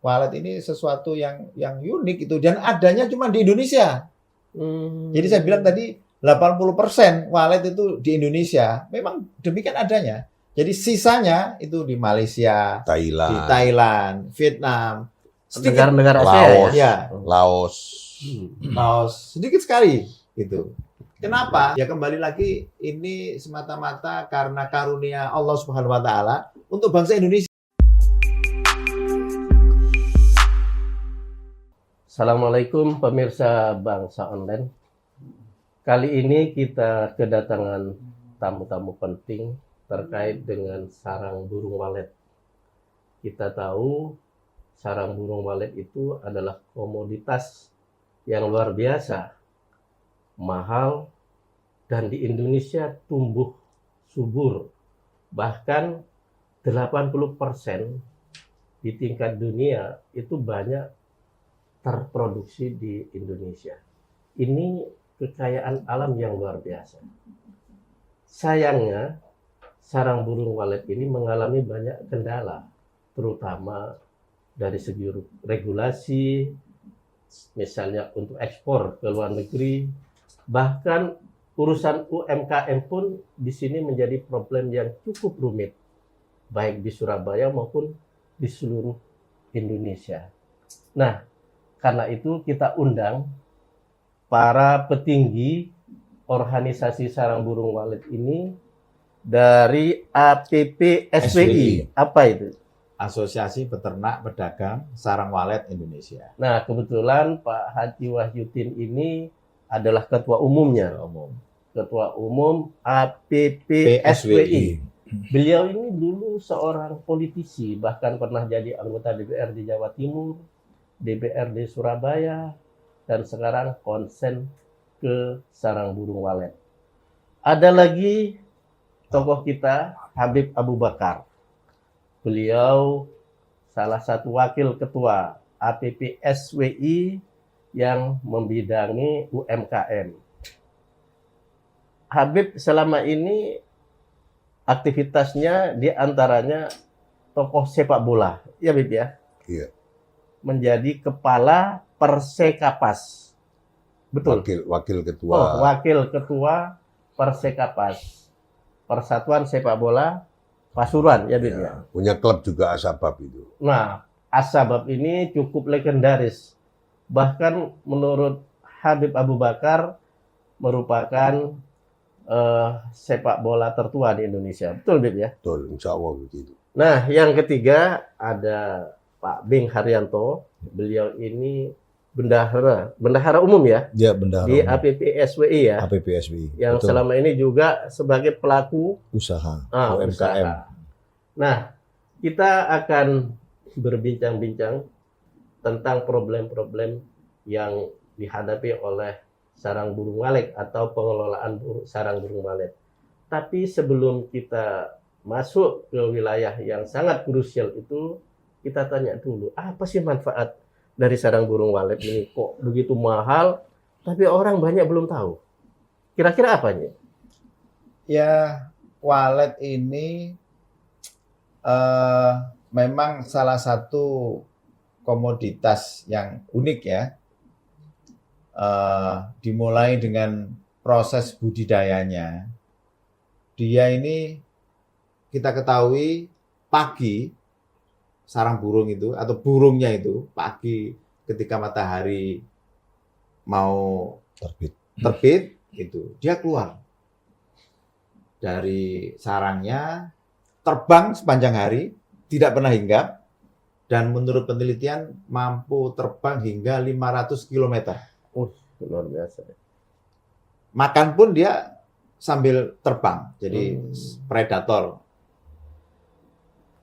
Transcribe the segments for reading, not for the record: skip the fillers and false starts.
walet ini sesuatu yang unik itu dan adanya cuma di Indonesia. Jadi saya bilang tadi 80% walet itu di Indonesia. Memang demikian adanya. Jadi sisanya itu di Malaysia, di Thailand, Vietnam, negara-negara Asia Laos, ya. Laos, Sedikit sekali gitu. Kenapa? Ya kembali lagi ini semata-mata karena karunia Allah Subhanahu wa taala untuk bangsa Indonesia. Assalamualaikum pemirsa Bangsa Online. Kali ini kita kedatangan tamu-tamu penting terkait dengan sarang burung walet. Kita tahu sarang burung walet itu adalah komoditas yang luar biasa, mahal, dan di Indonesia tumbuh subur. Bahkan 80% di tingkat dunia itu banyak terproduksi di Indonesia. Ini kekayaan alam yang luar biasa. Sayangnya, sarang burung walet ini mengalami banyak kendala, terutama dari segi regulasi, misalnya untuk ekspor ke luar negeri, bahkan urusan UMKM pun di sini menjadi problem yang cukup rumit, baik di Surabaya maupun di seluruh Indonesia. Nah, karena itu kita undang para petinggi organisasi sarang burung walet ini dari APPSWI. Apa itu? Asosiasi Peternak Pedagang Sarang Walet Indonesia. Nah, kebetulan Pak Haji Wahyudin ini adalah ketua umumnya. Ketua umum APPSWI. Beliau ini dulu seorang politisi, bahkan pernah jadi anggota DPR di Jawa Timur, DPRD Surabaya, dan sekarang konsen ke sarang burung walet. Ada lagi tokoh kita, Habib Abu Bakar. Beliau salah satu wakil ketua APPSWI yang membidangi UMKM. Habib selama ini aktivitasnya diantaranya tokoh sepak bola, ya Habib ya? Iya. Menjadi kepala Persekapas. Betul. Wakil ketua. Oh, wakil ketua Persekapas. Persatuan Sepak Bola Pasuruan, ya, Bib ya. Punya klub juga Asabab itu. Nah, Asabab ini cukup legendaris. Bahkan menurut Habib Abu Bakar merupakan sepak bola tertua di Indonesia. Betul, Bib ya? Betul, insya Allah begitu. Nah, yang ketiga ada Pak Bing Haryanto. Beliau ini bendahara umum ya? Ya, bendahara di umum. APPSWI ya? APPSWI. Yang Betul. selama ini juga sebagai pelaku Usaha, UMKM. UMKM. Nah, kita akan berbincang-bincang tentang problem-problem yang dihadapi oleh sarang burung walet atau pengelolaan sarang burung walet. Tapi sebelum kita masuk ke wilayah yang sangat krusial itu, kita tanya dulu, apa sih manfaat dari sarang burung walet ini? Kok begitu mahal, tapi orang banyak belum tahu. Kira-kira apanya? Ya, walet ini memang salah satu komoditas yang unik ya. Dimulai dengan proses budidayanya. Dia ini kita ketahui pagi sarang burung itu atau burungnya itu pagi ketika matahari mau terbit itu dia keluar dari sarangnya, terbang sepanjang hari, tidak pernah hinggap, dan menurut penelitian mampu terbang hingga 500 km. Luar biasa. Makan pun dia sambil terbang, jadi predator.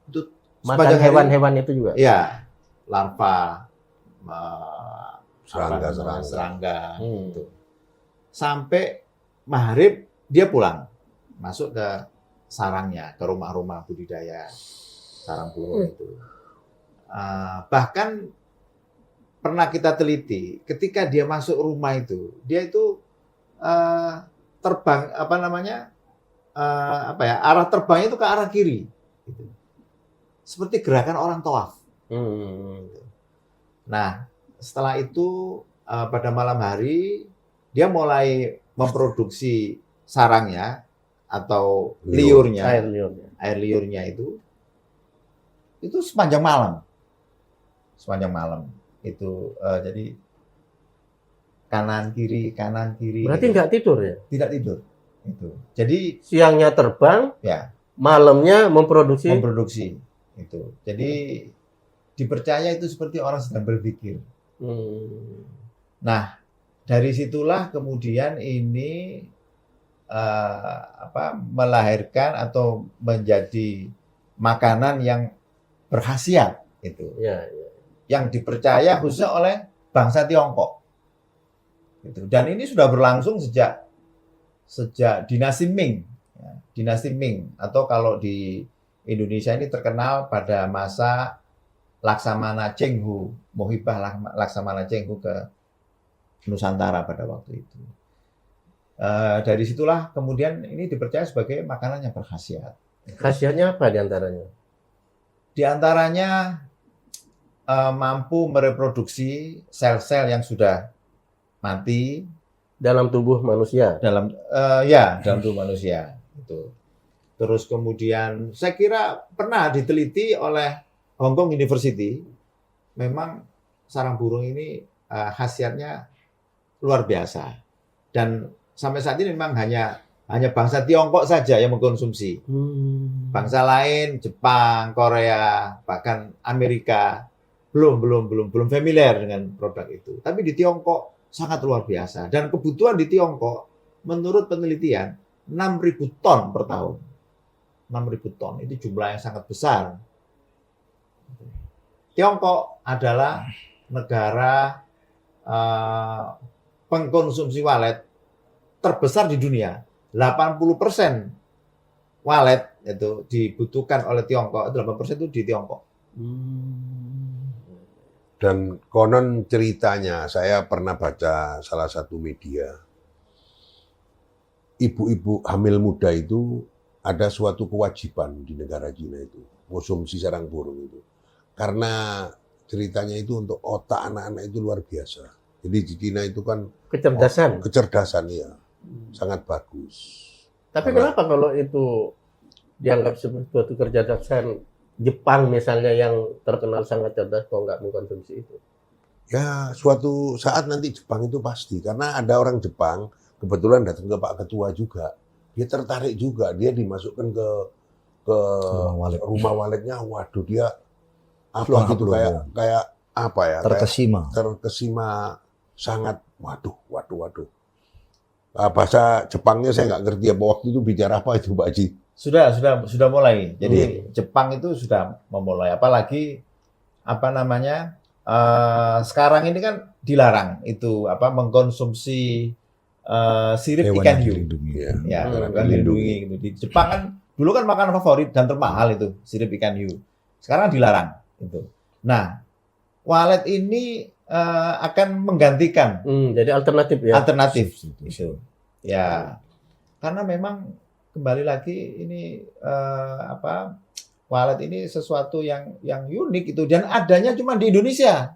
Itu Makan hewan-hewan itu juga? Ya, larva, serangga. Gitu. Sampai maghrib dia pulang, masuk ke sarangnya, ke rumah-rumah budidaya sarang burung itu. Bahkan pernah kita teliti, ketika dia masuk rumah itu, dia itu terbang, arah terbangnya itu ke arah kiri. Gitu. Seperti gerakan orang tawaf. Nah, setelah itu pada malam hari dia mulai memproduksi sarangnya atau liurnya, air liurnya itu sepanjang malam itu jadi kanan kiri Berarti gitu. nggak tidur ya? Tidak tidur itu. Jadi Siangnya terbang, ya malamnya memproduksi. itu. Jadi dipercaya itu seperti orang sedang berpikir. Nah, dari situlah kemudian ini melahirkan atau menjadi makanan yang berkhasiat itu. Ya. Yang dipercaya khususnya oleh bangsa Tiongkok. Gitu. Dan ini sudah berlangsung sejak dinasti Ming. Ya, dinasti Ming atau kalau di Indonesia ini terkenal pada masa Laksamana Cheng-hu, Muhibah Laksamana Cheng-hu ke Nusantara pada waktu itu. Dari situlah kemudian ini dipercaya sebagai makanan yang berkhasiat. Khasiatnya apa diantaranya? Di antaranya mampu mereproduksi sel-sel yang sudah mati Dalam tubuh manusia. dalam tubuh manusia itu. Terus kemudian saya kira pernah diteliti oleh Hong Kong University, memang sarang burung ini khasiatnya luar biasa. Dan sampai saat ini memang hanya bangsa Tiongkok saja yang mengkonsumsi. Bangsa lain, Jepang, Korea, bahkan Amerika belum familiar dengan produk itu. Tapi di Tiongkok sangat luar biasa. Dan kebutuhan di Tiongkok menurut penelitian 6.000 ton per tahun. 6.000 ton itu jumlah yang sangat besar. Tiongkok adalah negara pengkonsumsi walet terbesar di dunia. 80% walet itu dibutuhkan oleh Tiongkok, 8% itu di Tiongkok. Dan konon ceritanya, saya pernah baca salah satu media, ibu-ibu hamil muda itu ada suatu kewajiban di negara Cina itu, konsumsi sarang burung itu. Karena ceritanya itu untuk otak anak-anak itu luar biasa. Jadi di Cina itu kan kecerdasan ya, sangat bagus. Tapi kenapa kalau itu dianggap sebagai suatu kecerdasan? Jepang misalnya yang terkenal sangat cerdas kok nggak mengkonsumsi itu? Ya suatu saat nanti Jepang itu pasti, karena ada orang Jepang kebetulan datang ke Pak Ketua juga, dia tertarik juga, dia dimasukkan ke rumah waletnya, waduh dia apa gitu kayak apa ya? Terkesima sangat, waduh. Bahasa Jepangnya saya nggak ngerti apa waktu itu bicara apa itu Pak Haji. Sudah mulai. Jadi Jepang itu sudah memulai. Apalagi sekarang ini kan dilarang itu mengkonsumsi sirip ikan hiu. Bukan dilindungi gitu. Di Jepang kan dulu kan makanan favorit dan termahal itu sirip ikan hiu. Sekarang dilarang itu. Nah, walet ini akan menggantikan. Jadi alternatif ya. Alternatif itu. Ya. Karena memang kembali lagi ini walet ini sesuatu yang unik itu dan adanya cuma di Indonesia.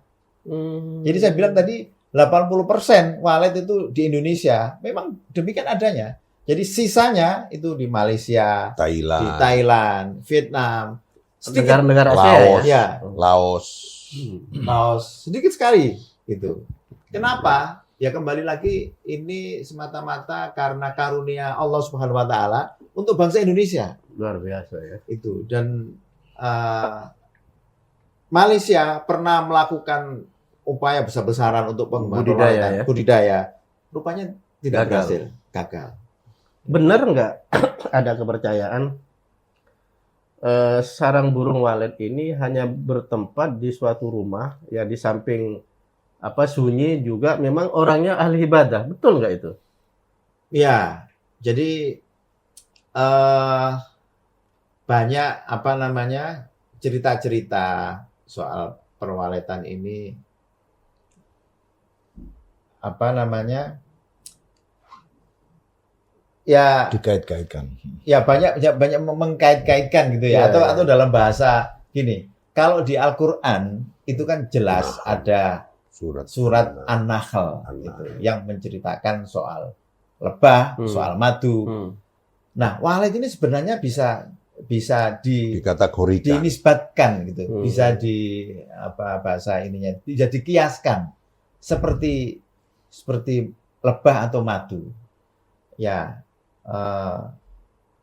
Jadi saya bilang tadi 80% walet itu di Indonesia, memang demikian adanya. Jadi sisanya itu di Malaysia, Thailand, di Thailand, Vietnam, negara-negara Laos, Asia ya. Laos, sedikit sekali gitu. Kenapa? Ya kembali lagi ini semata-mata karena karunia Allah Subhanahu wa taala untuk bangsa Indonesia. Luar biasa ya. Itu dan Malaysia pernah melakukan upaya besar-besaran untuk pengembangan budidaya. Rupanya tidak berhasil, gagal. Benar nggak ada kepercayaan sarang burung walet ini hanya bertempat di suatu rumah ya di samping sunyi juga memang orangnya ahli ibadah, betul nggak itu? Ya, jadi banyak cerita-cerita soal perwaletan ini ya dikait-kaitkan. Ya banyak mengkait-kaitkan gitu ya. Atau dalam bahasa gini, kalau di Al-Qur'an itu kan jelas Nah. ada Surat surat An-Nahl An-Nahl. gitu, yang menceritakan soal lebah, soal madu. Nah, walet ini sebenarnya bisa dikategorikan. dinisbatkan gitu, bisa bahasa ininya, bisa dikiaskan seperti lebah atau madu. Ya,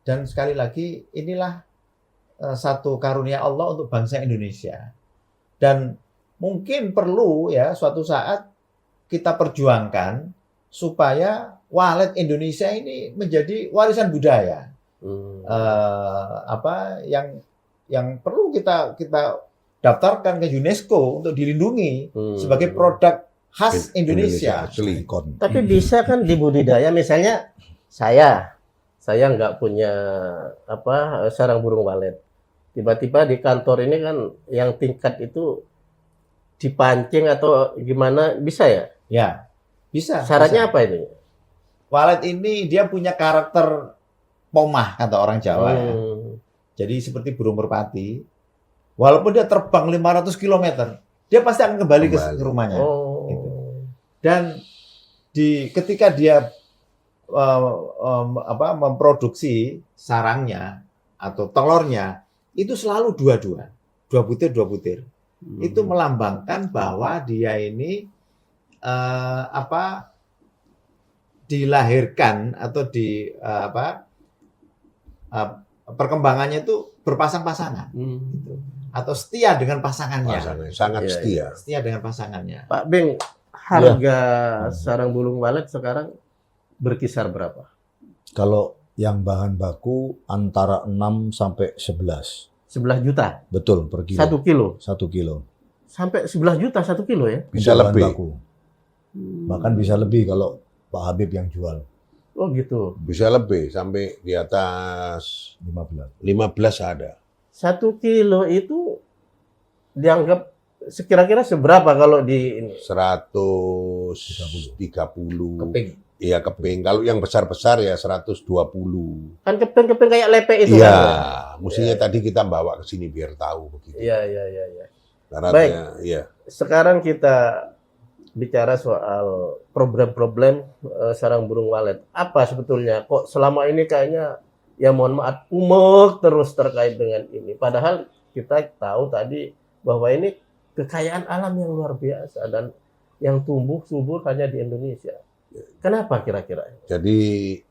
dan sekali lagi inilah satu karunia Allah untuk bangsa Indonesia. Dan mungkin perlu ya suatu saat kita perjuangkan supaya walet Indonesia ini menjadi warisan budaya. Yang perlu kita daftarkan ke UNESCO untuk dilindungi sebagai produk khas Indonesia. Asli. Tapi bisa kan dibudidaya, misalnya saya nggak punya sarang burung walet. Tiba-tiba di kantor ini kan yang tingkat itu dipancing atau gimana, bisa ya? Ya, bisa. Syaratnya bisa. apa itu? Walet ini dia punya karakter pomah kata orang Jawa ya. Jadi seperti burung merpati, walaupun dia terbang 500 km, dia pasti akan kembali ke rumahnya. Gitu. Dan ketika dia memproduksi sarangnya atau telurnya, itu selalu dua butir. Itu melambangkan bahwa dia ini dilahirkan atau perkembangannya itu berpasang-pasangan, gitu. Atau setia dengan pasangannya. Sangat setia. Setia dengan pasangannya. Pak Beng, harga sarang burung walet sekarang berkisar berapa? Kalau yang bahan baku antara 6 sampai 11. 11 juta? Betul, per kilo. 1 kilo? 1 kilo. Sampai 11 juta 1 kilo ya? Bisa Bahan lebih. baku. Bahkan bisa lebih kalau Pak Habib yang jual. Oh gitu. Bisa lebih, sampai di atas 15. 15 ada. 1 kilo itu dianggap kira-kira seberapa kalau di ini? 130. Keping. Iya, keping. Kalau yang besar-besar ya 120. Kan keping-keping kayak lepek itu Iya, kan? mestinya tadi kita bawa ke sini biar tahu begitu. Iya. Syaratnya, iya. Sekarang kita bicara soal problem-problem sarang burung walet. Apa sebetulnya? Kok selama ini kayaknya, ya mohon maaf, umek terus terkait dengan ini. Padahal kita tahu tadi bahwa ini kekayaan alam yang luar biasa dan yang tumbuh subur hanya di Indonesia. Kenapa kira-kira? Jadi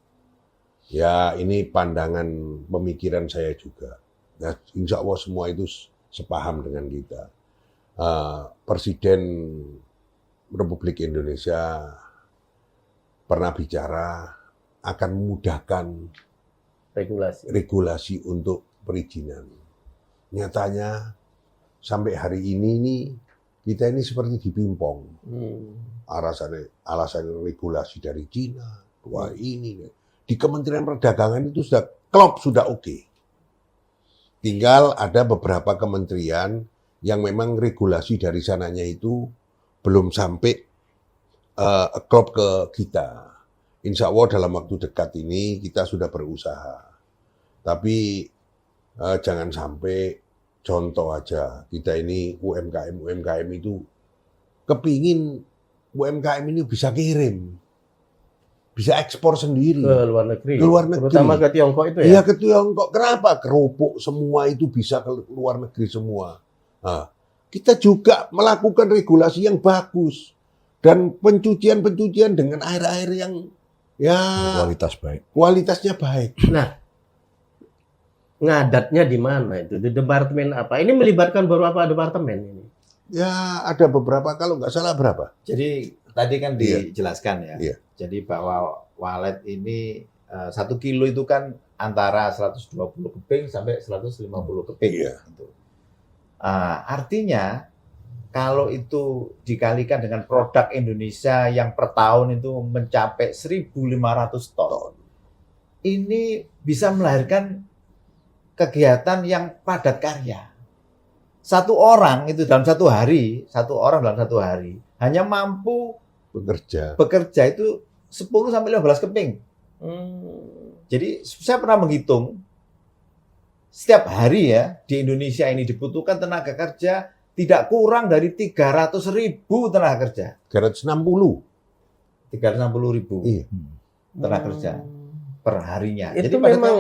ya ini pandangan pemikiran saya juga. Nah, insya Allah semua itu sepaham dengan kita. Presiden Republik Indonesia pernah bicara akan memudahkan regulasi untuk perizinan. Nyatanya sampai hari ini kita ini seperti dipimpong. Alasan regulasi dari Cina, wah ini di Kementerian Perdagangan itu sudah klop, sudah oke. Tinggal ada beberapa kementerian yang memang regulasi dari sananya itu belum sampai klop ke kita. Insya Allah dalam waktu dekat ini kita sudah berusaha. Tapi jangan sampai, contoh aja, kita ini UMKM itu kepingin UMKM ini bisa kirim, bisa ekspor sendiri. Ke luar negeri. Ke luar negeri. Terutama ke Tiongkok itu ya? Iya, ke Tiongkok. Kenapa? Kerupuk semua itu bisa ke luar negeri semua. Nah, kita juga melakukan regulasi yang bagus. Dan pencucian dengan air-air yang ya Kualitas baik. kualitasnya baik. Nah, ngadatnya di mana itu? Di departemen apa? Ini melibatkan beberapa departemen ini. Ya, ada beberapa, kalau nggak salah berapa? Jadi tadi kan dijelaskan ya. Iya. Jadi bahwa walet ini 1 kilo itu kan antara 120 keping sampai 150 keping. Iya. Gitu. Artinya kalau itu dikalikan dengan produk Indonesia yang per tahun itu mencapai 1.500 ton, ini bisa melahirkan kegiatan yang padat karya. Satu orang dalam satu hari hanya mampu bekerja itu 10 sampai 15 keping. Jadi saya pernah menghitung setiap hari ya di Indonesia ini dibutuhkan tenaga kerja tidak kurang dari 300.000 tenaga kerja. 360. 360.000 Iya. tenaga kerja per harinya. Itu pada memang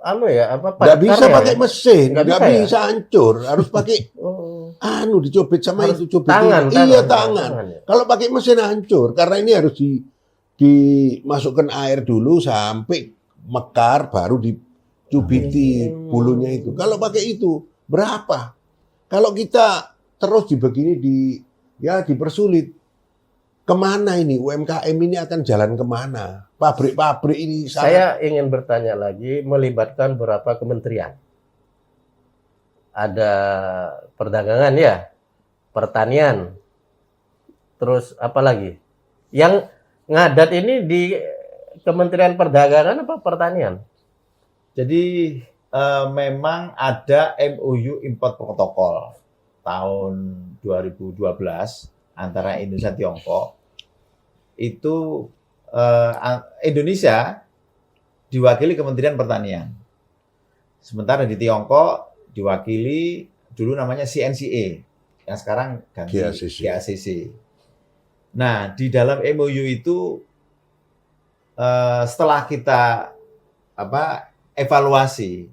tahunnya, Nggak padat bisa karya pakai ya? mesin, Nggak nggak bisa ya? bisa hancur. Harus pakai dicobet sama Harus itu cobet tangan, ini. Iya, tangan. tangan ya. Kalau pakai mesin hancur, karena ini harus dimasukkan air dulu sampai mekar, baru dicubiti bulunya itu. Kalau pakai itu, berapa? Kalau kita terus dibegini dipersulit, kemana ini? UMKM ini akan jalan kemana? Pabrik-pabrik ini Saya ingin bertanya lagi, melibatkan beberapa kementerian. Ada perdagangan ya, pertanian, terus apa lagi? Yang ngadat ini di Kementerian Perdagangan apa Pertanian? Jadi memang ada MOU import protokol tahun 2012 antara Indonesia Tiongkok. Itu Indonesia diwakili Kementerian Pertanian. Sementara di Tiongkok diwakili dulu namanya CNCA, yang sekarang ganti GACC. Nah, di dalam MOU itu setelah kita evaluasi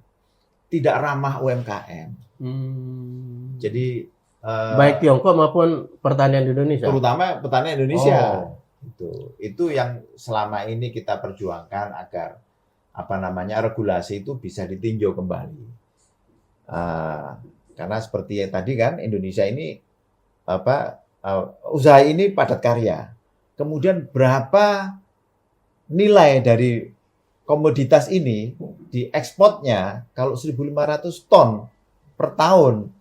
tidak ramah UMKM. Jadi baik Tiongkok maupun pertanian di Indonesia. Terutama pertanian Indonesia. Oh. Itu yang selama ini kita perjuangkan agar regulasi itu bisa ditinjau kembali. Karena seperti yang tadi kan Indonesia ini usaha ini padat karya. Kemudian berapa nilai dari komoditas ini diekspornya kalau 1.500 ton per tahun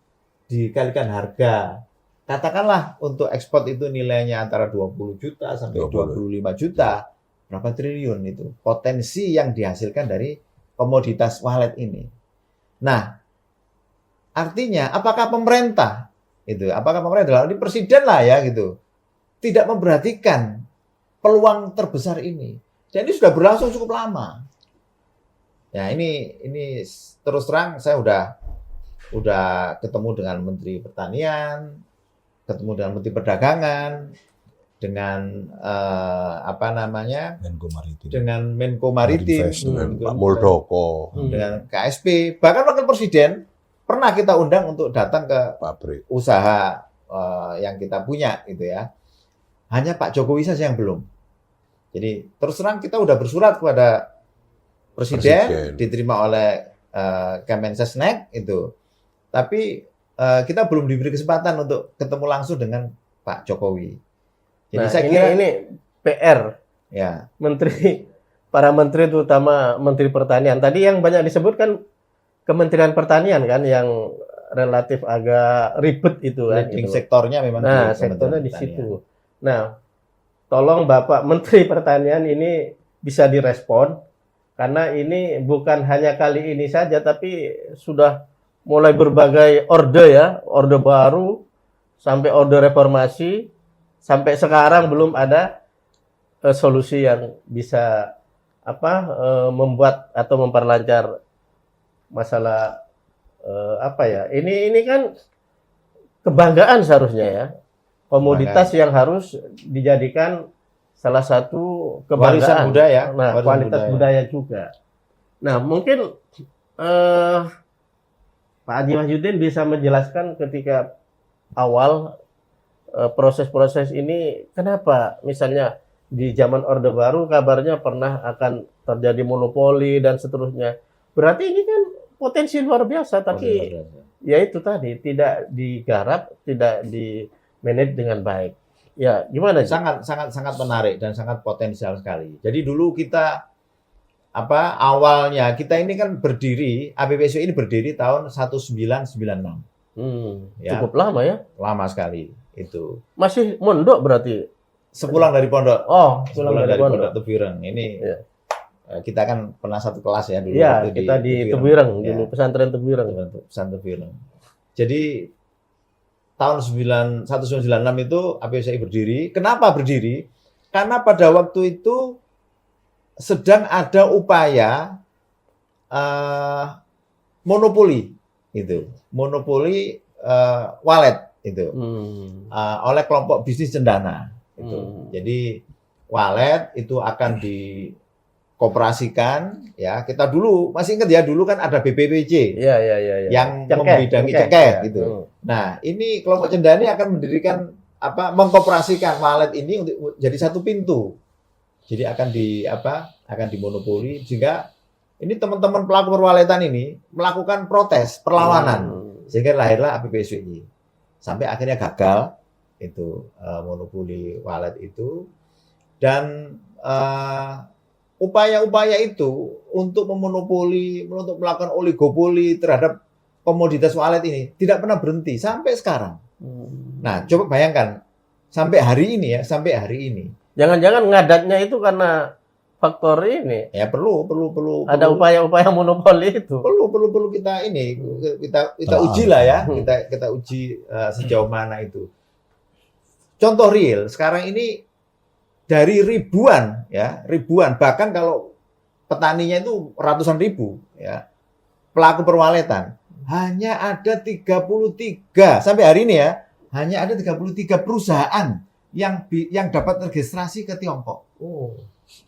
dikalikan harga. Katakanlah untuk ekspor itu nilainya antara 20 juta sampai 25 juta. Berapa triliun itu potensi yang dihasilkan dari komoditas walet ini. Nah, artinya apakah pemerintah ini presiden lah ya gitu tidak memperhatikan peluang terbesar ini. Dan ini sudah berlangsung cukup lama. Ya, ini terus terang saya udah ketemu dengan Menteri Pertanian, ketemu dengan Menteri Perdagangan, dengan dengan Menko Maritim, dengan Pak Muldoko, dengan KSP, bahkan Wakil Presiden pernah kita undang untuk datang ke pabrik usaha yang kita punya gitu ya. Hanya Pak Jokowi saja yang belum. Jadi terus terang kita udah bersurat kepada Presiden. Diterima oleh Kemensesnek itu. Tapi kita belum diberi kesempatan untuk ketemu langsung dengan Pak Jokowi. Jadi saya kira ini PR ya para menteri terutama Menteri Pertanian. Tadi yang banyak disebutkan Kementerian Pertanian kan yang relatif agak ribet itu kan. Leading sektornya memang sektornya di situ. Nah, tolong Bapak Menteri Pertanian ini bisa direspon karena ini bukan hanya kali ini saja tapi sudah mulai berbagai orde baru sampai orde reformasi sampai sekarang belum ada solusi yang bisa membuat atau memperlancar masalah ini kan kebanggaan seharusnya ya, komoditas yang harus dijadikan salah satu kebanggaan budaya, kualitas budaya juga. Nah, mungkin Pak Haji Wahyudin bisa menjelaskan ketika awal proses-proses ini kenapa misalnya di zaman Orde Baru kabarnya pernah akan terjadi monopoli dan seterusnya. Berarti ini kan potensi luar biasa, tapi ya itu tadi tidak digarap, tidak di-manage dengan baik. Ya, gimana? Sangat menarik dan sangat potensial sekali. Jadi dulu kita awalnya kita ini kan berdiri, APPSU ini berdiri tahun 1996. Ya, cukup lama ya? Lama sekali itu. Masih mondok berarti? Sepulang dari pondok. Oh, sepulang dari pondok Tebireng. Ini ya. Kita kan pernah satu kelas ya dulu. Iya, kita di Tebireng dulu, pesantren Tebireng. Pesantren Tebireng. Jadi tahun 1996 itu APPSI berdiri. Kenapa berdiri? Karena pada waktu itu sedang ada upaya monopoli itu, monopoli walet itu oleh kelompok bisnis cendana itu. Jadi walet itu akan dikoperasikan ya. Kita dulu masih ingat ya, dulu kan ada BPPC yang membidangi cengkeh gitu. Nah, ini kelompok cendana ini akan mendirikan mengkoperasikan walet ini untuk jadi satu pintu. Jadi akan dimonopoli, sehingga ini teman-teman pelaku perwaletan ini melakukan protes, perlawanan, sehingga lahirlah APBSWI. Sampai akhirnya gagal itu monopoli walet itu, dan upaya-upaya itu untuk memonopoli, untuk melakukan oligopoli terhadap komoditas walet ini tidak pernah berhenti sampai sekarang. Nah, coba bayangkan sampai hari ini. Jangan-jangan ngadatnya itu karena faktor ini. Ya perlu ada upaya-upaya monopoli itu. Perlu kita uji lah ya. Kita uji sejauh mana itu. Contoh real sekarang ini dari ribuan bahkan kalau petaninya itu ratusan ribu ya. Pelaku perwaletan hanya ada 33 sampai hari ini ya. Hanya ada 33 perusahaan yang dapat registrasi ke Tiongkok.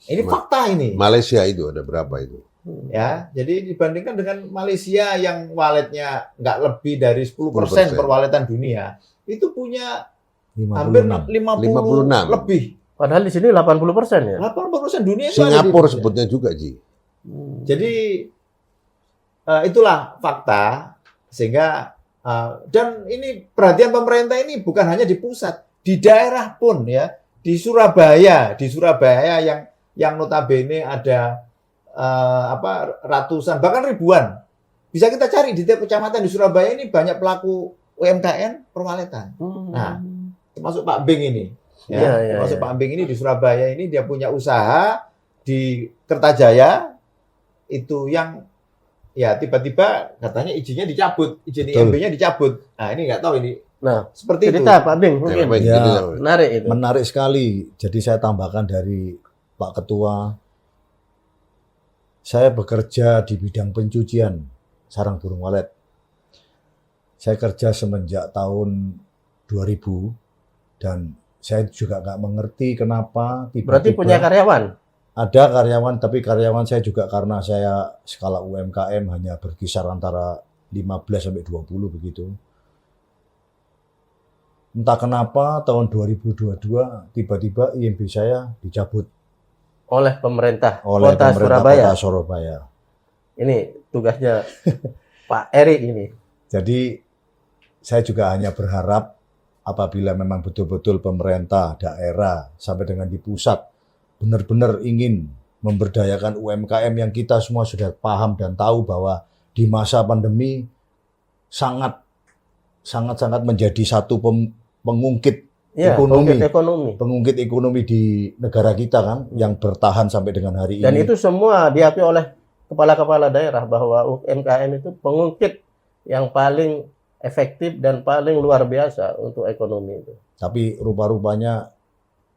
Ini fakta ini. Malaysia itu ada berapa itu? Ya, jadi dibandingkan dengan Malaysia yang waletnya nggak lebih dari 10% perwaletan dunia, itu punya hampir 56 lebih. Padahal di sini 80% ya. 80% dunia itu Singapura sebutnya juga, Ji. Jadi itulah fakta, sehingga dan ini perhatian pemerintah ini bukan hanya di pusat, di daerah pun ya, di Surabaya yang notabene ada ratusan bahkan ribuan. Bisa kita cari di tiap kecamatan di Surabaya ini banyak pelaku UMKM perwaletan. Nah, termasuk Pak Bing ini. Termasuk Pak Bing ini di Surabaya ini dia punya usaha di Kertajaya itu yang ya tiba-tiba katanya izinnya dicabut, izin IMB-nya dicabut. Nah, ini nggak tahu ini. Nah, seperti cerita itu. Pak Bing mungkin. Ya, menarik itu. Menarik sekali. Jadi saya tambahkan dari Pak Ketua. Saya bekerja di bidang pencucian sarang burung walet. Saya kerja semenjak tahun 2000 dan saya juga nggak mengerti kenapa tiba-tiba. Berarti punya karyawan? Ada karyawan, tapi karyawan saya juga karena saya skala UMKM hanya berkisar antara 15 sampai 20 begitu. Entah kenapa tahun 2022 tiba-tiba IMB saya dicabut oleh pemerintah Kota Surabaya. Ini tugasnya Pak Eri ini. Jadi saya juga hanya berharap apabila memang betul-betul pemerintah daerah sampai dengan di pusat benar-benar ingin memberdayakan UMKM yang kita semua sudah paham dan tahu bahwa di masa pandemi sangat menjadi satu pengungkit pengungkit ekonomi di negara kita kan yang bertahan sampai dengan hari ini. Dan itu semua diakui oleh kepala-kepala daerah bahwa UMKM itu pengungkit yang paling efektif dan paling luar biasa untuk ekonomi itu. Tapi rupa-rupanya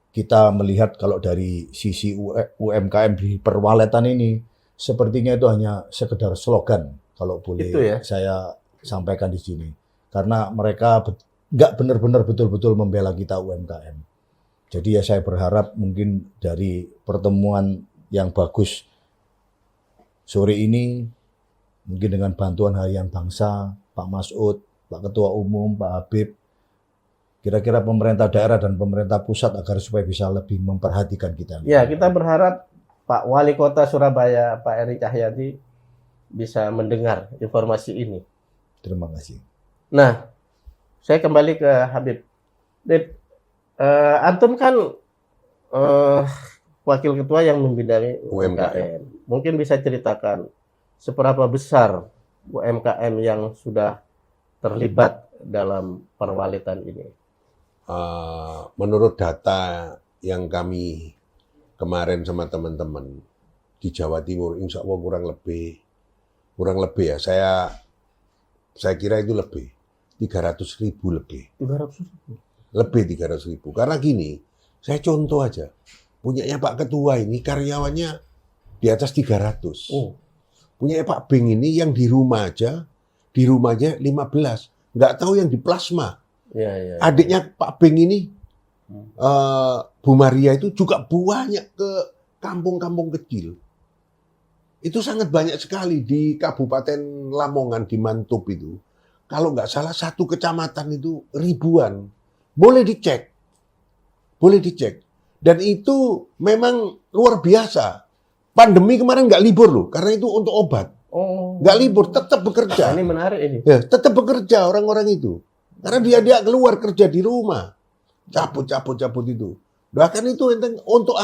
kita melihat kalau dari sisi UMKM di perwaletan ini sepertinya itu hanya sekedar slogan kalau boleh saya sampaikan di sini. Karena mereka nggak benar-benar betul-betul membela kita UMKM. Jadi ya saya berharap mungkin dari pertemuan yang bagus sore ini mungkin dengan bantuan Harian Bangsa, Pak Masud, Pak Ketua Umum, Pak Habib, kira-kira pemerintah daerah dan pemerintah pusat agar supaya bisa lebih memperhatikan kita. Ya, kita berharap Pak Wali Kota Surabaya, Pak Eri Cahyadi bisa mendengar informasi ini. Terima kasih. Nah, saya kembali ke Habib. Habib, antum kan wakil ketua yang membidangi UMKM. Mungkin bisa ceritakan seberapa besar UMKM yang sudah terlibat dalam perwaletan ini? Menurut data yang kami kemarin sama teman-teman di Jawa Timur, insya Allah kurang lebih ya. Saya kira itu lebih 300.000 lebih. 300.000. Lebih 300.000. Karena gini, saya contoh aja. Punyanya Pak Ketua ini karyawannya di atas 300. Punya Pak Beng ini yang di rumah aja 15, nggak tahu yang di plasma. Ya. Adiknya Pak Beng ini, Bu Maria itu juga banyak ke kampung-kampung kecil. Itu sangat banyak sekali di Kabupaten Lamongan, di Mantub itu. Kalau nggak salah satu kecamatan itu ribuan. Boleh dicek. Dan itu memang luar biasa. Pandemi kemarin nggak libur loh, karena itu untuk obat. Nggak libur, tetap bekerja. Ini menarik ini. Ya, tetap bekerja orang-orang itu. Karena dia keluar kerja di rumah. Cabut itu. Bahkan itu untuk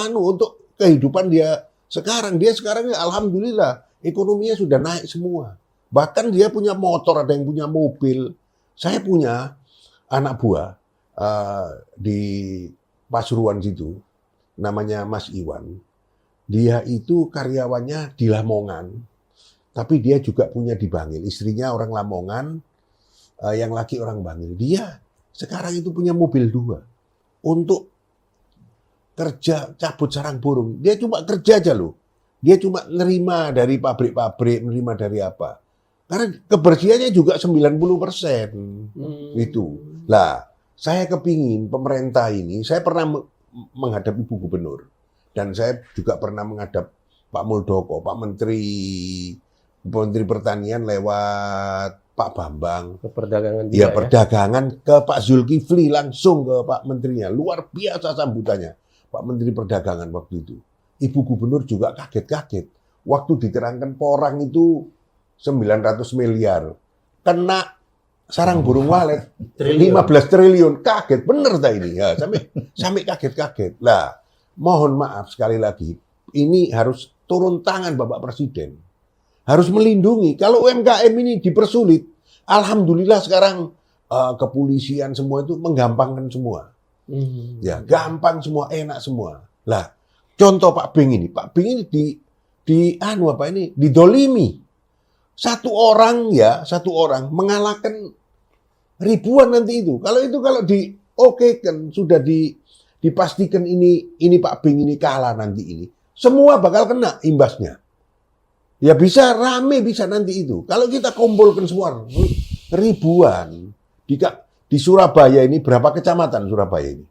kehidupan dia sekarang. Dia sekarang alhamdulillah ekonominya sudah naik semua. Bahkan dia punya motor, ada yang punya mobil. Saya punya anak buah di Pasuruan situ, namanya Mas Iwan. Dia itu karyawannya di Lamongan, tapi dia juga punya di Bangil. Istrinya orang Lamongan, yang laki orang Bangil. Dia sekarang itu punya mobil 2 untuk kerja cabut sarang burung. Dia cuma kerja aja loh. Dia cuma nerima dari pabrik-pabrik, nerima dari apa. Karena kebersihannya juga 90%. Itu. Lah, saya kepingin pemerintah ini, saya pernah menghadap Ibu Gubernur. Dan saya juga pernah menghadap Pak Muldoko, Pak Menteri Pertanian lewat Pak Bambang. Ke perdagangan juga, ya, perdagangan ke Pak Zulkifli, langsung ke Pak Menterinya. Luar biasa sambutannya Pak Menteri Perdagangan waktu itu. Ibu Gubernur juga kaget-kaget. Waktu diterangkan porang itu 900 miliar. Kena sarang burung walet 15 triliun. Kaget, bener tak ini? Ya, sampai kaget-kaget. Lah, mohon maaf sekali lagi, ini harus turun tangan Bapak Presiden. Harus melindungi. Kalau UMKM ini dipersulit, alhamdulillah sekarang kepolisian semua itu menggampangkan semua. Ya, gampang semua, enak semua. Lah, contoh Pak Beng ini didolimi. Satu orang mengalahkan ribuan nanti itu. Kalau diokekan, sudah dipastikan ini Pak Beng ini kalah nanti ini. Semua bakal kena imbasnya. Ya bisa rame bisa nanti itu. Kalau kita kumpulkan semua ribuan. Di Surabaya ini berapa kecamatan Surabaya ini?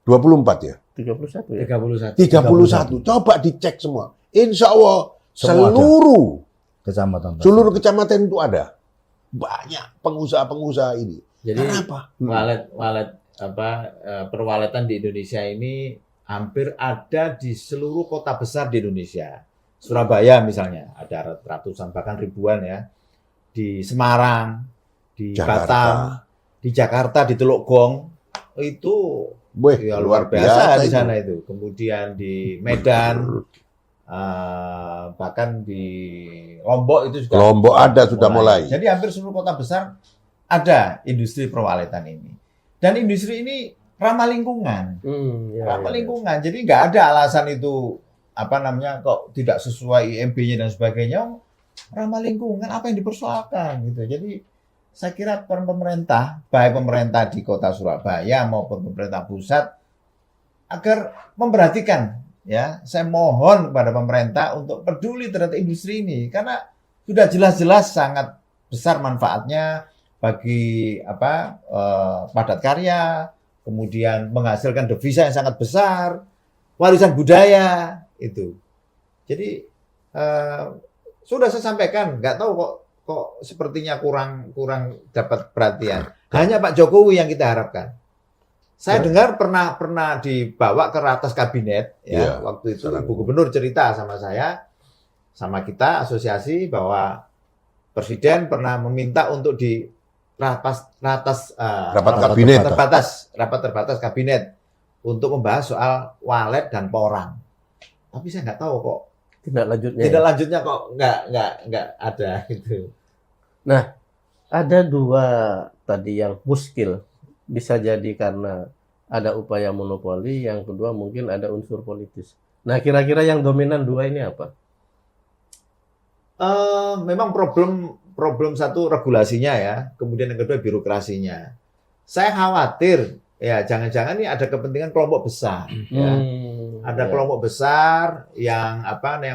24 ya? 31 ya? 31. Coba dicek semua. Insya Allah seluruh kecamatan itu ada. Banyak pengusaha-pengusaha ini. Jadi kenapa? Perwaletan di Indonesia ini hampir ada di seluruh kota besar di Indonesia. Surabaya misalnya ada ratusan bahkan ribuan ya. Di Semarang, di Batam, di Jakarta, di Teluk Gong itu ya luar biasa di sana itu. Kemudian di Medan, bahkan di Lombok itu juga. Lombok ada sudah mulai. Jadi hampir seluruh kota besar ada industri perwaletan ini. Dan industri ini ramah lingkungan. Ramah lingkungan. Jadi nggak ada alasan itu kok tidak sesuai IMB-nya dan sebagainya. Ramah lingkungan apa yang dipersoalkan gitu. Jadi saya kira peran pemerintah, baik pemerintah di Kota Surabaya maupun pemerintah pusat agar memperhatikan ya. Saya mohon kepada pemerintah untuk peduli terhadap industri ini karena sudah jelas-jelas sangat besar manfaatnya bagi padat karya, kemudian menghasilkan devisa yang sangat besar, warisan budaya itu. Jadi sudah saya sampaikan, nggak tahu kok sepertinya kurang dapat perhatian. Hanya Pak Jokowi yang kita harapkan. Saya dengar pernah dibawa ke ratas kabinet ya, waktu itu Ibu Gubernur cerita sama saya, sama kita asosiasi bahwa Presiden pernah meminta untuk di rapat terbatas kabinet untuk membahas soal walet dan porang. Tapi saya nggak tahu kok tidak lanjutnya kok nggak ada gitu. Nah, ada dua tadi yang muskil. Bisa jadi karena ada upaya monopoli, yang kedua mungkin ada unsur politis. Nah, kira-kira yang dominan dua ini apa? Memang problem satu regulasinya ya, kemudian yang kedua birokrasinya. Saya khawatir ya jangan-jangan ini ada kepentingan kelompok besar. Ada kelompok besar yang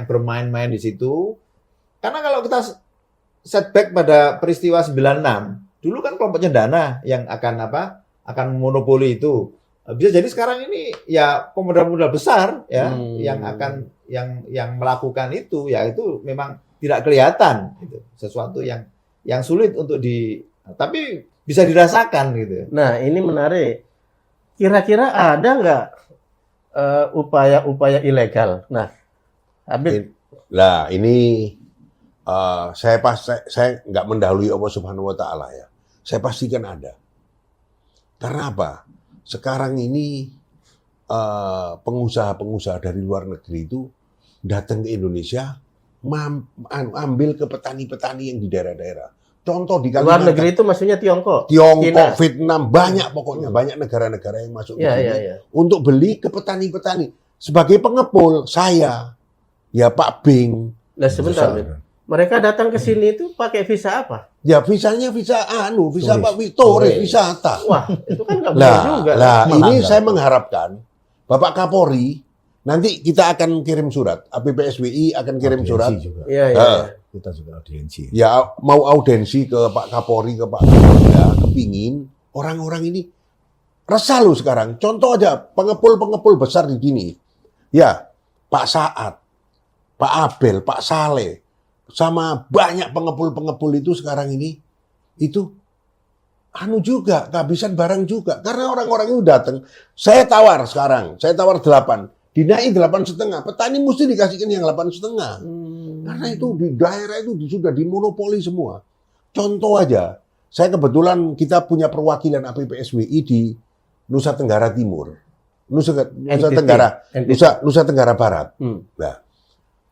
bermain-main di situ. Karena kalau kita setback pada peristiwa 96, dulu kan kelompok cendana yang akan monopoli itu. Bisa jadi sekarang ini ya pemodal-pemodal besar ya yang melakukan itu, ya itu memang tidak kelihatan gitu. Sesuatu yang sulit untuk tapi bisa dirasakan gitu. Nah, ini menarik. Kira-kira ada nggak upaya-upaya ilegal? Nah, Habib. Nah, ini saya nggak mendahului Allah Subhanahu Wa Taala ya. Saya pastikan ada. Karena apa? Sekarang ini pengusaha-pengusaha dari luar negeri itu datang ke Indonesia, ambil ke petani-petani yang di daerah-daerah. Contoh di Kalimantan. Luar negeri itu maksudnya Tiongkok, China. Vietnam, banyak pokoknya, banyak negara-negara yang masuk ke sini untuk beli ke petani-petani. Sebagai pengepul, saya, ya Pak Bing. Nah, sebentar, mereka datang ke sini itu pakai visa apa? Ya visanya visa Pak turis, wisata. Wah, itu kan nggak boleh juga. Nah, ini saya mengharapkan Bapak Kapolri nanti kita akan kirim surat, APPSWI akan kirim surat. Iya. Kita juga audiensi. Ya mau audiensi ke Pak Kapolri, ke Pak Kapolda, kepingin orang-orang ini resah loh sekarang. Contoh aja pengepul-pengepul besar di sini. Ya, Pak Saad, Pak Abel, Pak Saleh, sama banyak pengepul-pengepul itu sekarang ini itu juga kehabisan barang juga karena orang-orang itu datang. Saya tawar 8, dinaik 8,5. Petani mesti dikasihkan yang 8,5 karena itu di daerah itu sudah dimonopoli semua. Contoh aja, saya kebetulan kita punya perwakilan APPSWI di Nusa Tenggara Timur, Nusa Tenggara Barat. Nah,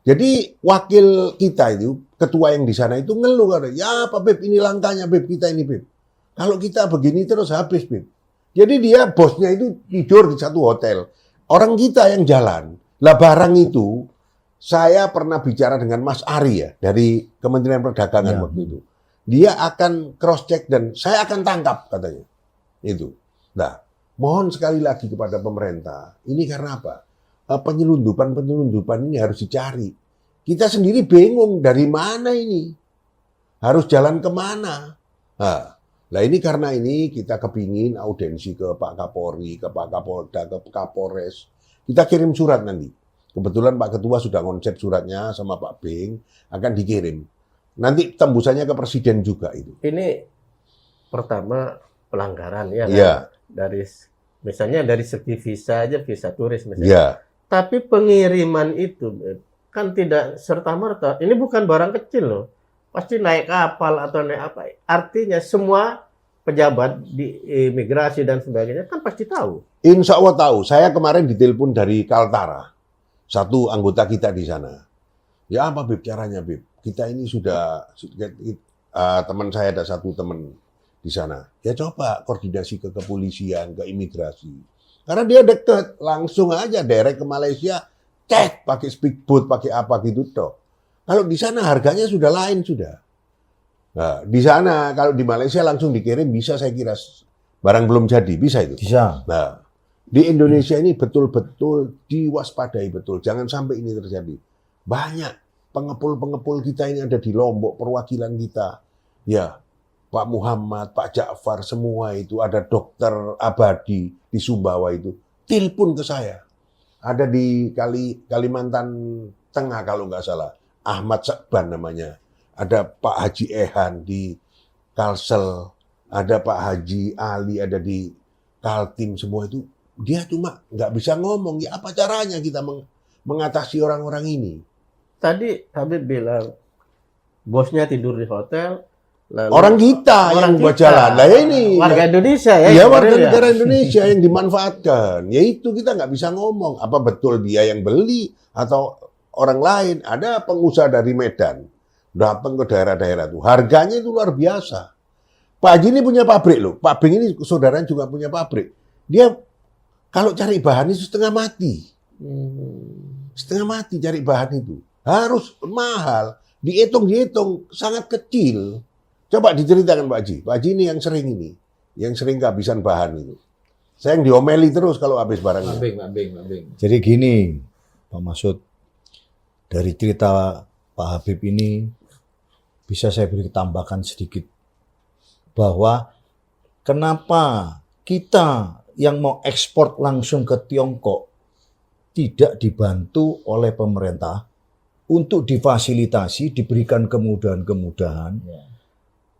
jadi wakil kita itu, ketua yang di sana itu ngeluh kan, ya Pak Beb ini langkahnya Beb, kita ini Beb. Kalau kita begini terus habis Beb. Jadi dia bosnya itu tidur di satu hotel. Orang kita yang jalan. Lah barang itu, saya pernah bicara dengan Mas Ari ya, dari Kementerian Perdagangan waktu itu. Dia akan cross check dan saya akan tangkap katanya. Itu. Nah, mohon sekali lagi kepada pemerintah, ini karena apa? Penyelundupan ini harus dicari. Kita sendiri bingung dari mana ini. Harus jalan kemana. Nah ini karena ini kita kepingin audiensi ke Pak Kapolri, ke Pak Kapolda, ke Kapolres. Kita kirim surat nanti. Kebetulan Pak Ketua sudah konsep suratnya sama Pak Bing, akan dikirim. Nanti tembusannya ke Presiden juga itu. Ini pertama pelanggaran ya kan? Ya. Misalnya dari segi visa aja, visa turis misalnya. Ya. Tapi pengiriman itu kan tidak serta-merta. Ini bukan barang kecil loh. Pasti naik kapal atau naik apa. Artinya semua pejabat di imigrasi dan sebagainya kan pasti tahu. Insya Allah tahu. Saya kemarin ditelepon dari Kaltara. Satu anggota kita di sana. Ya apa Bib caranya Bib? Kita ini sudah teman saya ada satu teman di sana. Ya coba koordinasi ke kepolisian, ke imigrasi. Karena dia dekat, langsung aja direct ke Malaysia, cek pakai speedboat, pakai apa gitu toh. Kalau di sana harganya sudah lain sudah. Nah, di sana kalau di Malaysia langsung dikirim bisa saya kira barang belum jadi bisa itu. Bisa. Nah, di Indonesia ini betul-betul diwaspadai betul, jangan sampai ini terjadi. Banyak pengepul-pengepul kita ini ada di Lombok, perwakilan kita. Ya, Pak Muhammad, Pak Ja'far, semua itu. Ada Dokter Abadi di Sumbawa itu. Telepon ke saya. Ada di Kalimantan Tengah kalau nggak salah. Ahmad Sakban namanya. Ada Pak Haji Ehan di Kalsel. Ada Pak Haji Ali, ada di Kaltim. Semua itu. Dia cuma nggak bisa ngomong. Ya apa caranya kita mengatasi orang-orang ini? Tadi Habib bilang, bosnya tidur di hotel. Lalu orang kita yang buat jalan. Nah ini warga Indonesia ya. Ya warga negara Indonesia yang dimanfaatkan. Ya itu kita nggak bisa ngomong. Apa betul dia yang beli atau orang lain? Ada pengusaha dari Medan datang ke daerah-daerah itu. Harganya itu luar biasa. Pak Haji ini punya pabrik loh. Pak Bing ini saudaranya juga punya pabrik. Dia kalau cari bahan itu setengah mati. Setengah mati cari bahan itu. Harus mahal. Dihitung sangat kecil. Coba diceritakan Pak Haji. Pak Haji ini yang sering kehabisan bahan itu. Saya yang diomeli terus kalau habis barangnya. Mabing. Jadi gini, Pak Masud, dari cerita Pak Habib ini bisa saya beri tambahkan sedikit bahwa kenapa kita yang mau ekspor langsung ke Tiongkok tidak dibantu oleh pemerintah untuk difasilitasi, diberikan kemudahan-kemudahan. Ya.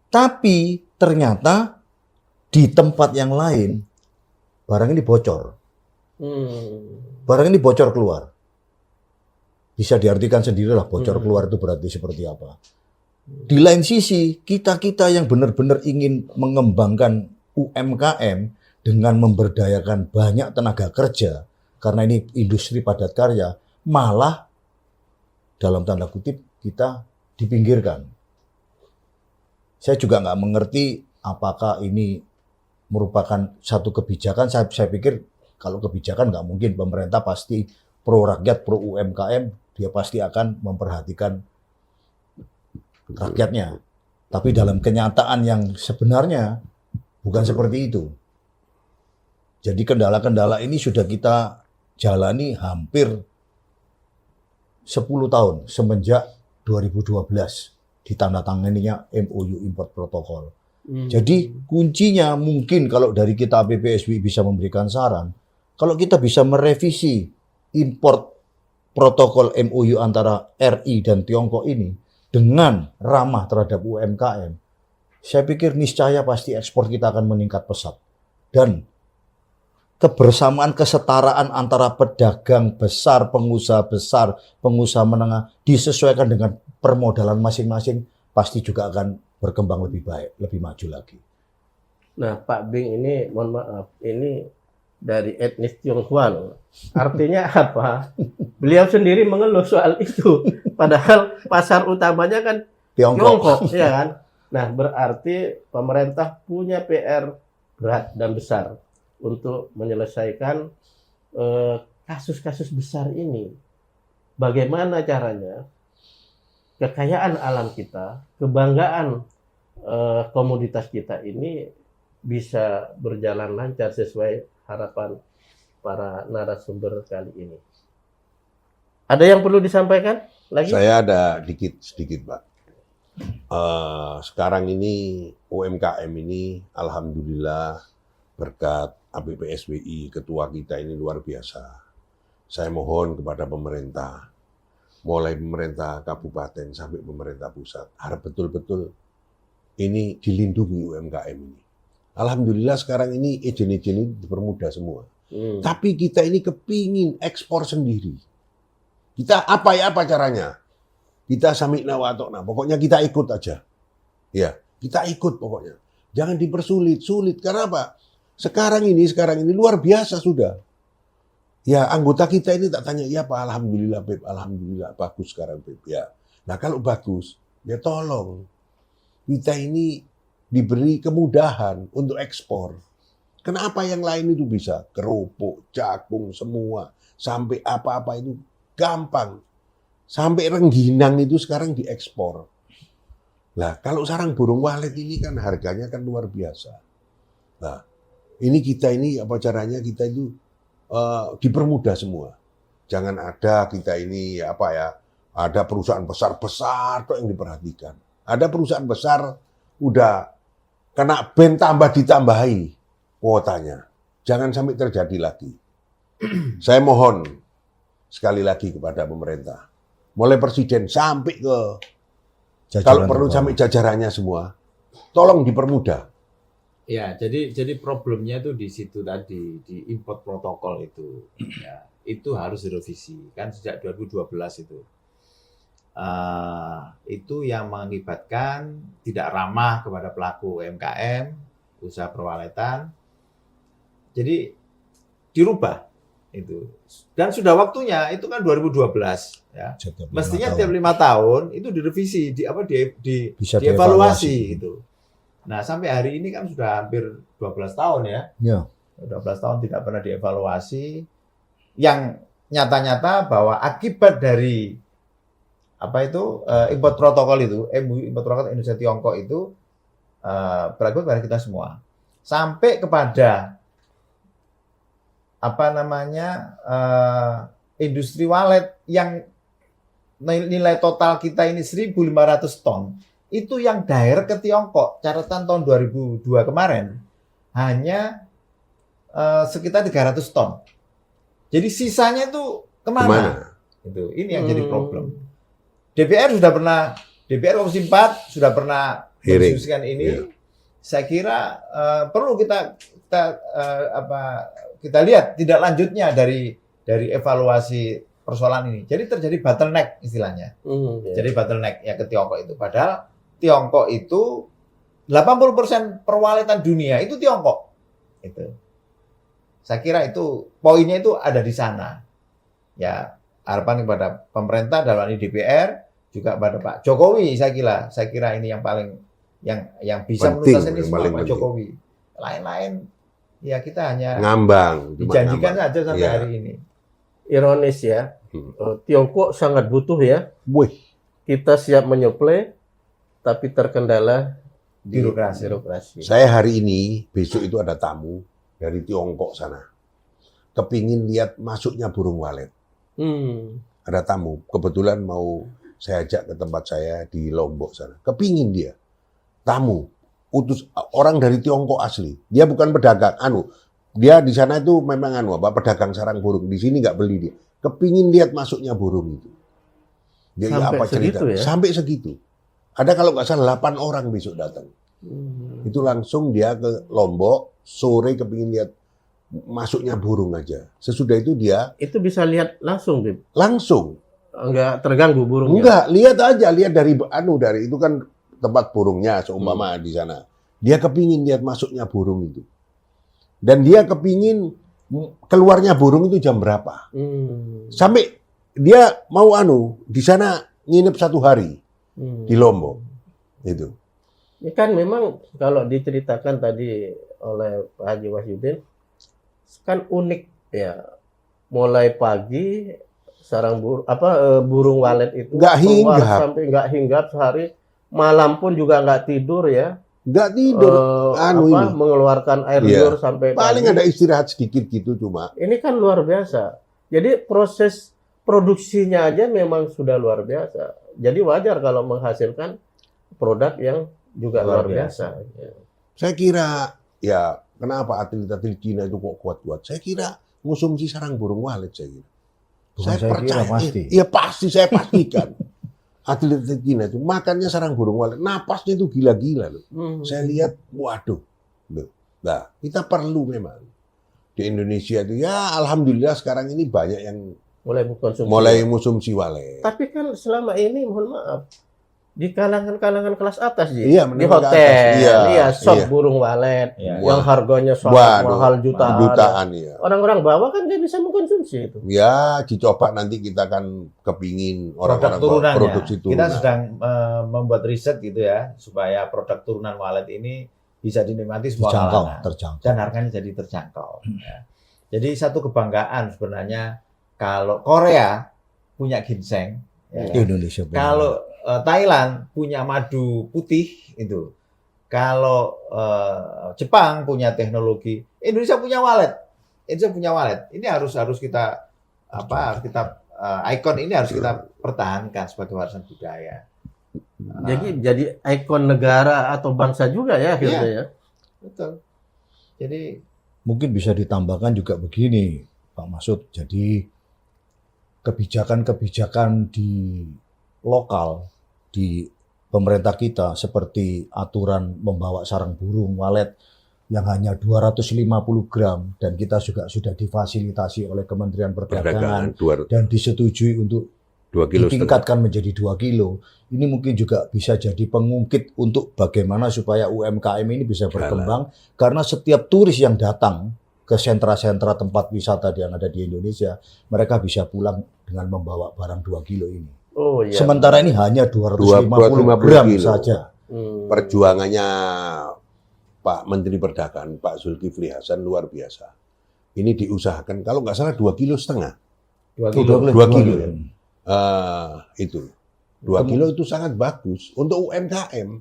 Tapi ternyata di tempat yang lain barang ini bocor. Barang ini bocor keluar. Bisa diartikan sendirilah bocor keluar itu berarti seperti apa. Di lain sisi, kita-kita yang benar-benar ingin mengembangkan UMKM dengan memberdayakan banyak tenaga kerja, karena ini industri padat karya, malah dalam tanda kutip kita dipinggirkan. Saya juga nggak mengerti apakah ini merupakan satu kebijakan. Saya pikir kalau kebijakan nggak mungkin, pemerintah pasti pro rakyat, pro UMKM, dia pasti akan memperhatikan rakyatnya. Tapi dalam kenyataan yang sebenarnya bukan seperti itu. Jadi kendala-kendala ini sudah kita jalani hampir 10 tahun semenjak 2012 ditandatanganinya MOU import protokol. Jadi kuncinya mungkin kalau dari kita PPSWI bisa memberikan saran, kalau kita bisa merevisi import protokol MOU antara RI dan Tiongkok ini dengan ramah terhadap UMKM, saya pikir niscaya pasti ekspor kita akan meningkat pesat. Dan kebersamaan, kesetaraan antara pedagang besar, pengusaha menengah disesuaikan dengan permodalan masing-masing pasti juga akan berkembang lebih baik, lebih maju lagi. Nah, Pak Bing ini, mohon maaf, ini dari etnis Tionghoa loh. Artinya apa? Beliau sendiri mengeluh soal itu. Padahal pasar utamanya kan Tiongkok, ya kan? Nah, berarti pemerintah punya PR berat dan besar untuk menyelesaikan kasus-kasus besar ini. Bagaimana caranya kekayaan alam kita, kebanggaan komoditas kita ini bisa berjalan lancar sesuai harapan para narasumber kali ini. Ada yang perlu disampaikan lagi? Saya ada sedikit, Pak. Sekarang ini UMKM ini alhamdulillah berkat APPSWI, ketua kita ini luar biasa. Saya mohon kepada pemerintah, mulai pemerintah kabupaten sampai pemerintah pusat, harap betul-betul ini dilindungi UMKM ini. Alhamdulillah sekarang ini izin-izin ini dipermudah semua. Tapi kita ini kepingin ekspor sendiri. Kita apa caranya? Kita sami'na wa ata'na. Pokoknya kita ikut aja. Ya, kita ikut pokoknya. Jangan dipersulit, sulit. Karena apa? Sekarang ini luar biasa sudah. Ya, anggota kita ini tak tanya, ya Pak, alhamdulillah Beb, alhamdulillah bagus sekarang Beb. Ya. Nah, kalau bagus, ya tolong kita ini diberi kemudahan untuk ekspor. Kenapa yang lain itu bisa? Kerupuk, jagung, semua. Sampai apa-apa itu gampang. Sampai rengginang itu sekarang diekspor. Nah, kalau sarang burung walet ini kan harganya kan luar biasa. Nah, ini kita ini apa caranya kita itu dipermudah semua. Jangan ada kita ini ada perusahaan besar-besar kok yang diperhatikan. Ada perusahaan besar udah kena ban tambah ditambahi kuotanya. Jangan sampai terjadi lagi. Saya mohon sekali lagi kepada pemerintah, mulai presiden sampai ke kalau perlu sampai jajarannya semua, tolong dipermudah. Ya, jadi problemnya itu di situ tadi, di import protokol itu. Ya, itu harus direvisi. Kan sejak 2012 itu. Itu yang mengakibatkan tidak ramah kepada pelaku UMKM, usaha perwaletan. Jadi dirubah itu. Dan sudah waktunya, itu kan 2012 ya. Mestinya tiap 5 tahun itu direvisi, dievaluasi gitu. Nah, sampai hari ini kan sudah hampir 12 tahun ya. Ya. 12 tahun tidak pernah dievaluasi. Yang nyata-nyata bahwa akibat dari import protokol itu, MOU import protokol Indonesia Tiongkok itu berakibat pada kita semua. Sampai kepada industri walet yang nilai total kita ini 1.500 ton. itu yang direct ke Tiongkok, catatan tahun 2002 kemarin, hanya sekitar 300 ton. Jadi sisanya itu kemana? Itu, ini yang jadi problem. DPR Komisi 4 sudah pernah mendiskusikan ini. Iya. Saya kira perlu kita lihat tidak lanjutnya dari evaluasi persoalan ini. Jadi terjadi bottleneck istilahnya. Jadi bottleneck ya ke Tiongkok itu. Padahal Tiongkok itu 80% perwaletan dunia itu Tiongkok. Itu. Saya kira itu poinnya itu ada di sana. Ya, harapan kepada pemerintah dalam ini DPR juga pada Pak Jokowi saya kira ini yang paling yang bisa menuntas ini semua Pak Jokowi. Lain-lain ya kita hanya ngambang, dijanjikan saja sampai hari ini. Ironis ya. Tiongkok sangat butuh ya. Wih. Kita siap menyuplai tapi terkendala birokrasi. Saya hari ini, besok itu ada tamu dari Tiongkok sana. Kepingin lihat masuknya burung walet. Ada tamu, kebetulan mau saya ajak ke tempat saya di Lombok sana. Kepingin dia, tamu, utus orang dari Tiongkok asli. Dia bukan pedagang, dia di sana itu memang pedagang sarang burung. Di sini nggak beli dia. Kepingin lihat masuknya burung itu. Dia sampai apa cerita? Ya? Sampai segitu. Ada kalau nggak salah 8 orang besok datang. Itu langsung dia ke Lombok, sore kepingin lihat masuknya burung aja. Sesudah itu dia... Itu bisa lihat langsung, Bib? Langsung. Enggak terganggu burungnya? Enggak, lihat aja. Lihat dari itu kan tempat burungnya, seumpama di sana. Dia kepingin lihat masuknya burung itu. Dan dia kepingin keluarnya burung itu jam berapa. Sampai dia mau di sana nginep 1 hari. Di Lombok. Itu. Ini kan memang kalau diceritakan tadi oleh Pak Haji Wahyudin, kan unik ya. Mulai pagi sarang burung walet itu sampai nggak hinggap sehari, malam pun juga nggak tidur ya. Nggak tidur. Mengeluarkan air liur sampai paling pagi. Ada istirahat sedikit gitu cuma. Ini kan luar biasa. Jadi proses produksinya aja memang sudah luar biasa. Jadi wajar kalau menghasilkan produk yang juga luar biasa. Ya. Saya kira ya kenapa atlet-atlet Cina itu kok kuat-kuat? Saya kira konsumsi sarang burung walet saya kira. Saya percaya pasti. Iya pasti saya pastikan. Atlet Cina itu makannya sarang burung walet, napasnya itu gila-gila loh. Saya lihat, waduh. Nah, kita perlu memang di Indonesia itu ya alhamdulillah sekarang ini banyak yang mulai konsumsi walet. Tapi kan selama ini mohon maaf di kalangan kelas atas di hotel, shop burung walet yang harganya sangat mahal jutaan. Ya. Orang-orang bawah kan nggak bisa mengkonsumsi itu. Ya, dicoba nanti kita akan kepingin orang-orang produksi turunan. Kita sedang membuat riset gitu ya supaya produk turunan walet ini bisa dinikmati semua kalangan dan harganya jadi terjangkau. Ya. Jadi satu kebanggaan sebenarnya kalau Korea punya ginseng, Indonesia punya. Kalau Thailand punya madu putih itu. Kalau Jepang punya teknologi, Indonesia punya walet. Ini harus kita ikon ini harus kita pertahankan sebagai warisan budaya. Jadi ikon negara atau bangsa juga ya akhirnya ya. Betul. Jadi mungkin bisa ditambahkan juga begini, Pak Masud. Jadi kebijakan-kebijakan di lokal di pemerintah kita seperti aturan membawa sarang burung walet yang hanya 250 gram dan kita juga sudah difasilitasi oleh Kementerian Perdagangan dan disetujui untuk ditingkatkan menjadi 2 kilo. Ini mungkin juga bisa jadi pengungkit untuk bagaimana supaya UMKM ini bisa berkembang karena setiap turis yang datang ke sentra-sentra tempat wisata yang ada di Indonesia, mereka bisa pulang dengan membawa barang 2 kilo ini. Oh, iya. Sementara ini hanya 250 gram saja. Perjuangannya Pak Menteri Perdagangan, Pak Zulkifli Hasan luar biasa. Ini diusahakan, kalau nggak salah 2,5 kilo. 2 kilo. Itu 2 kilo itu sangat bagus untuk UMKM.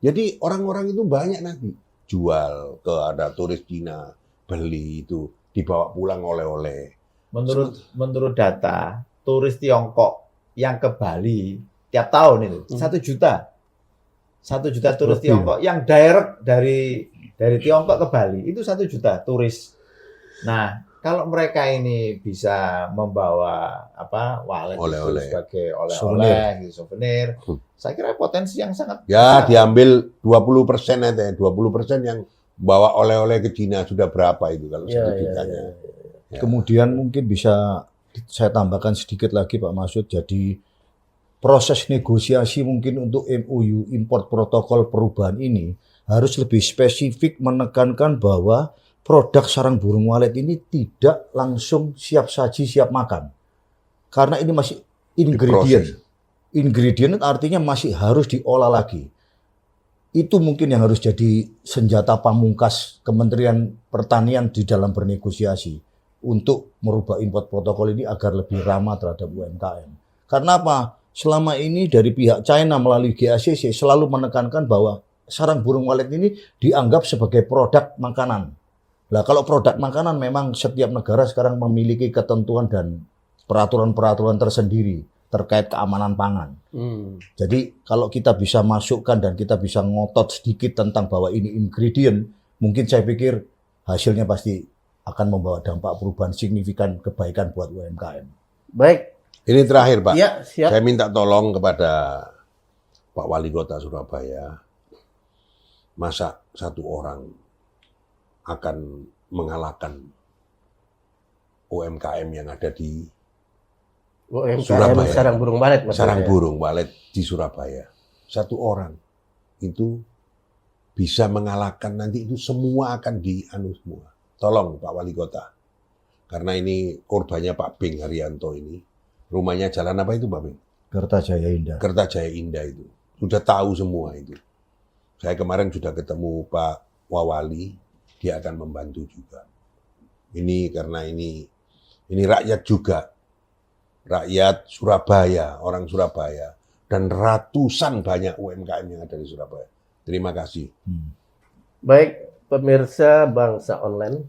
Jadi orang-orang itu banyak nanti jual ke ada turis Cina, beli itu dibawa pulang oleh-oleh. Menurut data turis Tiongkok yang ke Bali tiap tahun itu 1 juta. 1 juta turis Lebih. Tiongkok yang direct dari Tiongkok ke Bali itu 1 juta turis. Nah, kalau mereka ini bisa membawa wallet itu Oleh-oleh. sebagai oleh-oleh, Souvenir. gitu, souvenir, saya kira potensi yang sangat Ya, besar. diambil 20% aja, 20% yang bawa oleh-oleh ke Cina sudah berapa itu kalau Ya, 1 ya, jutanya. ya. Ya. Kemudian mungkin bisa saya tambahkan sedikit lagi Pak Masud. Jadi proses negosiasi mungkin untuk MOU import protokol perubahan ini harus lebih spesifik menekankan bahwa produk sarang burung walet ini tidak langsung siap saji, siap makan. Karena ini masih ingredient. Diproses. Ingredient artinya masih harus diolah lagi. Itu mungkin yang harus jadi senjata pamungkas Kementerian Pertanian di dalam bernegosiasi untuk merubah import protokol ini agar lebih ramah terhadap UMKM. Karena apa? Selama ini dari pihak China melalui GACC selalu menekankan bahwa sarang burung walet ini dianggap sebagai produk makanan. Nah, kalau produk makanan memang setiap negara sekarang memiliki ketentuan dan peraturan-peraturan tersendiri terkait keamanan pangan. Jadi kalau kita bisa masukkan dan kita bisa ngotot sedikit tentang bahwa ini ingredient, mungkin saya pikir hasilnya pasti akan membawa dampak perubahan signifikan kebaikan buat UMKM. Baik, Ini terakhir, Pak. ya siap. Saya minta tolong kepada Pak Wali Kota Surabaya, masa satu orang akan mengalahkan UMKM yang ada di UMKM Surabaya. sarang burung walet maksudnya. sarang burung walet di Surabaya. Satu orang itu bisa mengalahkan, nanti itu semua akan dianu semua. Tolong Pak Wali Kota. Karena ini korbannya Pak Bing Haryanto ini. Rumahnya jalan apa itu Pak Bing? Kertajaya Indah. Kertajaya Indah itu. Sudah tahu semua itu. Saya kemarin sudah ketemu Pak Wawali, dia akan membantu juga. Ini karena ini rakyat juga. Rakyat Surabaya, orang Surabaya. Dan ratusan banyak UMKM yang ada di Surabaya. Terima kasih. Baik, pemirsa Bangsa Online,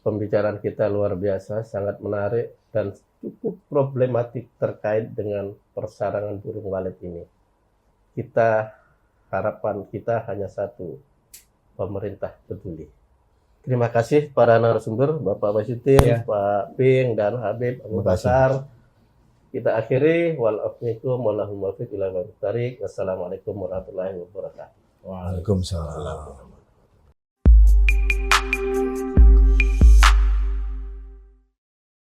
pembicaraan kita luar biasa, sangat menarik dan cukup problematik terkait dengan persarangan burung walet ini. Harapan kita hanya satu, pemerintah peduli. Terima kasih para narasumber, Bapak Basutin, Ya. Pak Bing, dan Habib Abu Terima kasih. Bakar. Kita akhiri, walafikum, Assalamualaikum warahmatullahi wabarakatuh. Waalaikumsalam.